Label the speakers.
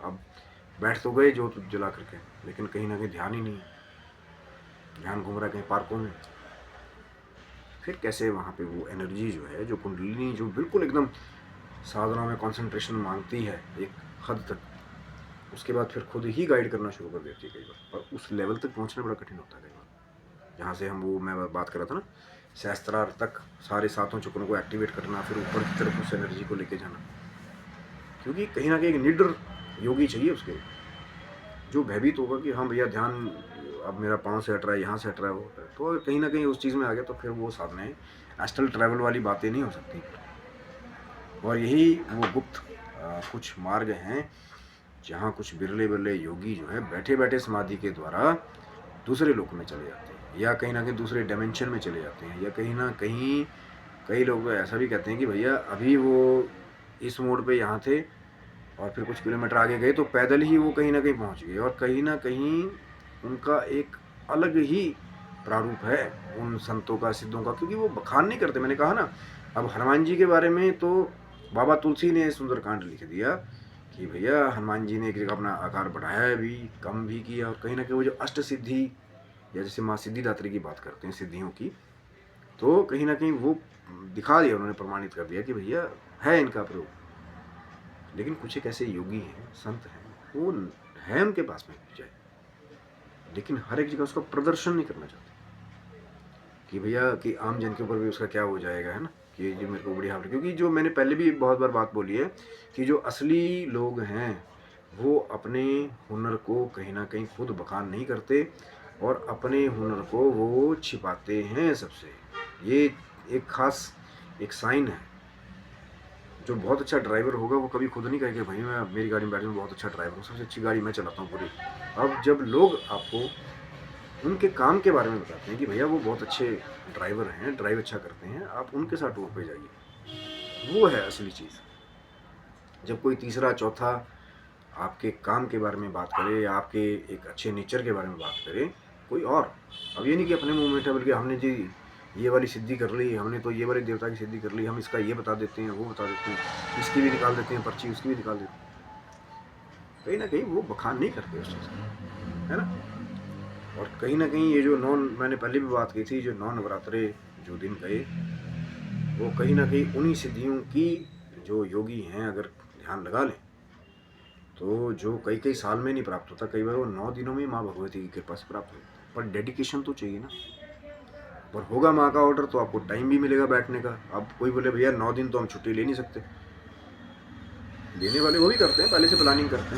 Speaker 1: अब बैठ तो गए जोत जला करके, लेकिन कहीं ना कहीं ध्यान ही नहीं है, ध्यान घूम रहा है कहीं पार्कों में। फिर कैसे वहाँ पे वो एनर्जी जो है, जो कुंडलिनी जो बिल्कुल एकदम साधना में कंसंट्रेशन मांगती है एक हद तक, उसके बाद फिर खुद ही गाइड करना शुरू कर देती है कई बार। और उस लेवल तक पहुँचना बड़ा कठिन होता है कई बार, जहाँ से हम वो मैं बात कर रहा था ना, सहस्त्रार तक सारे सातों चक्रों को एक्टिवेट करना, फिर ऊपर की तरफ उस एनर्जी को लेके जाना। क्योंकि कहीं ना कहीं एक निडर योगी चाहिए उसके, जो भयभीत होगा कि हाँ भैया ध्यान अब मेरा पाँव से हट रहा है, यहाँ से हट रहा है, वो तो अगर कहीं ना कहीं उस चीज़ में आ गया तो फिर वो साधनाएँ एस्ट्रल ट्रैवल वाली बातें नहीं हो सकती। और यही वो गुप्त कुछ मार्ग हैं जहाँ कुछ बिरले बिरले योगी जो है बैठे बैठे समाधि के द्वारा दूसरे लोक में चले जाते हैं, या कहीं ना कहीं दूसरे डायमेंशन में चले जाते हैं, या कहीं ना कहीं कई लोग ऐसा भी कहते हैं कि भैया अभी वो इस मोड़ पे यहाँ थे और फिर कुछ किलोमीटर आगे गए तो पैदल ही वो कहीं ना कहीं पहुँच गए, और कहीं ना कहीं उनका एक अलग ही प्रारूप है उन संतों का, सिद्धों का, क्योंकि वो बखान नहीं करते। मैंने कहा ना, अब हनुमान जी के बारे में तो बाबा तुलसी ने सुंदरकांड लिख दिया कि भैया हनुमान जी ने एक जगह अपना आकार बढ़ाया भी, कम भी किया, और कहीं ना कहीं वो जो अष्ट सिद्धि, या जैसे माँ सिद्धिदात्री की बात करते हैं सिद्धियों की, तो कहीं ना कहीं वो दिखा दिया उन्होंने, प्रमाणित कर दिया कि भैया है इनका प्रयोग। लेकिन कुछ एक ऐसे योगी हैं, संत हैं, वो है उनके पास में जाए, लेकिन हर एक जगह उसका प्रदर्शन नहीं करना चाहते कि भैया कि आम जन के ऊपर भी उसका क्या हो जाएगा, है ना, कि जो मेरे को बड़ी हावड़। क्योंकि जो मैंने पहले भी बहुत बार बात बोली है कि जो असली लोग हैं वो अपने हुनर को कहीं ना कहीं खुद बखान नहीं करते, और अपने हुनर को वो छिपाते हैं सबसे। ये एक खास एक साइन है। जो बहुत अच्छा ड्राइवर होगा वो कभी खुद नहीं कहेगा भाई मैं मेरी गाड़ी में बैठे बहुत अच्छा ड्राइवर हूँ, सबसे अच्छी गाड़ी मैं चलाता हूँ पूरी। अब जब लोग आपको उनके काम के बारे में बताते हैं कि भैया वो बहुत अच्छे ड्राइवर हैं, ड्राइव अच्छा करते हैं, आप उनके साथ टूर पे जाइए, वो है असली चीज़। जब कोई तीसरा चौथा आपके काम के बारे में बात करे, या आपके एक अच्छे नेचर के बारे में बात करे कोई और, अब ये नहीं कि अपने मुंह मीठा, बल्कि हमने जी ये वाली सिद्धि कर ली, हमने तो ये वाली देवता की सिद्धि कर ली, हम इसका ये बता देते हैं, वो बता देते हैं, इसकी भी निकाल देते हैं पर्ची, उसकी भी निकाल देते हैं। कहीं ना कहीं वो बखान नहीं करते उस चीज़ का, है ना। और कहीं ना कहीं ये जो मैंने पहले भी बात की थी, जो 9 नवरात्रे जो दिन गए, वो कहीं ना कहीं उन्हीं सिद्धियों की जो योगी हैं अगर ध्यान लगा लें तो जो कई कई साल में नहीं प्राप्त होता, कई बार वो 9 दिनों में माँ भगवती की कृपा से प्राप्त होता है। पर डेडिकेशन तो चाहिए ना, पर होगा माँ का ऑर्डर तो आपको टाइम भी मिलेगा बैठने का। अब कोई बोले भैया 9 दिन तो हम छुट्टी ले नहीं सकते, लेने वाले वो भी करते हैं, पहले से प्लानिंग करते